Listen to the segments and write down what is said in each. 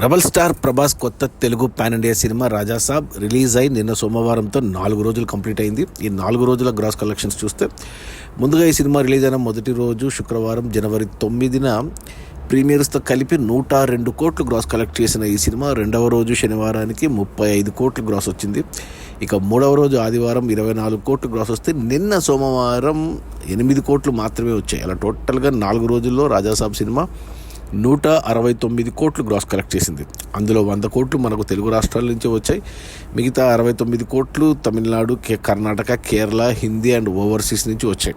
Rebel star Prabhas కొత్త Telugu pan India cinema Rajasaab release అయి నిన్న సోమవారంతో 4 రోజులు కంప్లీట్ అయింది. ఈ 4 రోజుల గ్రాస్ కలెక్షన్స్ చూస్తే ముందుగా ఈ సినిమా రిలీజ్ అయిన మొదటి రోజు శుక్రవారం జనవరి 9న ప్రీమియర్స్తో కలిపి 102 కోట్లు గ్రాస్ కలెక్ట్ చేసిన ఈ సినిమా రెండవ రోజు శనివారానికి 35 కోట్లు గ్రాస్ వచ్చింది. ఇక మూడవ రోజు ఆదివారం 24 కోట్లు గ్రాస్ వస్తే నిన్న సోమవారం 8 కోట్లు మాత్రమే వచ్చాయి. అలా టోటల్గా 4 రోజుల్లో రాజాసాబ్ సినిమా 169 కోట్లు గ్రాస్ కలెక్ట్ చేసింది. అందులో 100 కోట్లు మనకు తెలుగు రాష్ట్రాల నుంచి వచ్చాయి. మిగతా 69 కోట్లు తమిళనాడు, కర్ణాటక, కేరళ, హిందీ అండ్ ఓవర్సీస్ నుంచి వచ్చాయి.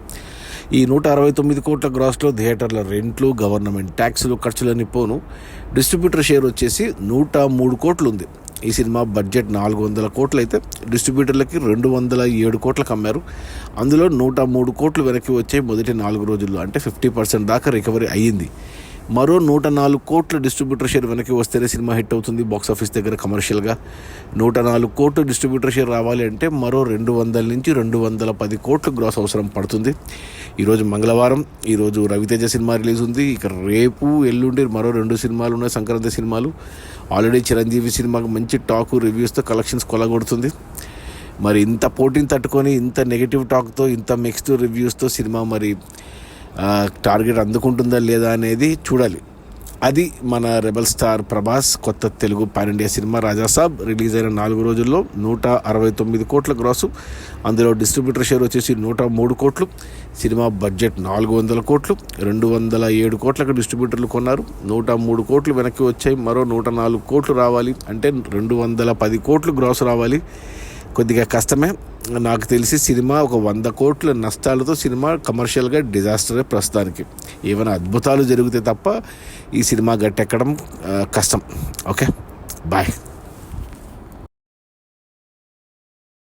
ఈ 169 కోట్ల గ్రాస్లో థియేటర్ల రెంట్లు, గవర్నమెంట్ ట్యాక్సులు, ఖర్చులన్నీ పోను డిస్ట్రిబ్యూటర్ షేర్ వచ్చేసి 103 కోట్లు ఉంది. ఈ సినిమా బడ్జెట్ 400 కోట్లు అయితే డిస్ట్రిబ్యూటర్లకి 207 కోట్లకు అమ్మారు. అందులో 103 కోట్లు వెనక్కి వచ్చాయి మొదటి 4 రోజుల్లో, అంటే 50% దాకా రికవరీ అయ్యింది. మరో 104 కోట్ల డిస్ట్రిబ్యూటర్ షేర్ వెనక్కి వస్తేనే సినిమా హిట్ అవుతుంది బాక్సాఫీస్ దగ్గర కమర్షియల్గా. 104 కోట్లు డిస్ట్రిబ్యూటర్ షేర్ రావాలి అంటే మరో 200 నుంచి 210 కోట్లు గ్రాస్ అవసరం పడుతుంది. ఈరోజు మంగళవారం, ఈరోజు రవితేజ సినిమా రిలీజ్ ఉంది. ఇక రేపు ఎల్లుండి మరో 2 సినిమాలు ఉన్నాయి, సంక్రాంతి సినిమాలు. ఆల్రెడీ చిరంజీవి సినిమాకి మంచి టాకు, రివ్యూస్తో కలెక్షన్స్ కొలగొడుతుంది. మరి ఇంత పోటీని తట్టుకొని, ఇంత నెగిటివ్ టాక్తో, ఇంత మిక్స్డ్ రివ్యూస్తో సినిమా మరి టార్గెట్ అందుకుంటుందా లేదా అనేది చూడాలి. అది మన రెబల్ స్టార్ ప్రభాస్ కొత్త Telugu pan India cinema Rajasaab release అయిన 4 రోజుల్లో 169 కోట్ల గ్రాసు. అందులో డిస్ట్రిబ్యూటర్ షేర్ వచ్చేసి 103 కోట్లు. సినిమా బడ్జెట్ 400 కోట్లు. 207 కోట్లకు డిస్ట్రిబ్యూటర్లు కొన్నారు. 103 కోట్లు వెనక్కి వచ్చాయి. మరో 104 కోట్లు రావాలి అంటే 210 కోట్లు గ్రాస్ రావాలి. కొద్దిగా కష్టమే. నాకు తెలిసి సినిమా ఒక 100 కోట్ల నష్టాలతో సినిమా కమర్షియల్గా డిజాస్టరే ప్రస్తుతానికి. ఏమైనా అద్భుతాలు జరిగితే తప్ప ఈ సినిమా గట్టెక్కడం కష్టం. Okay, bye.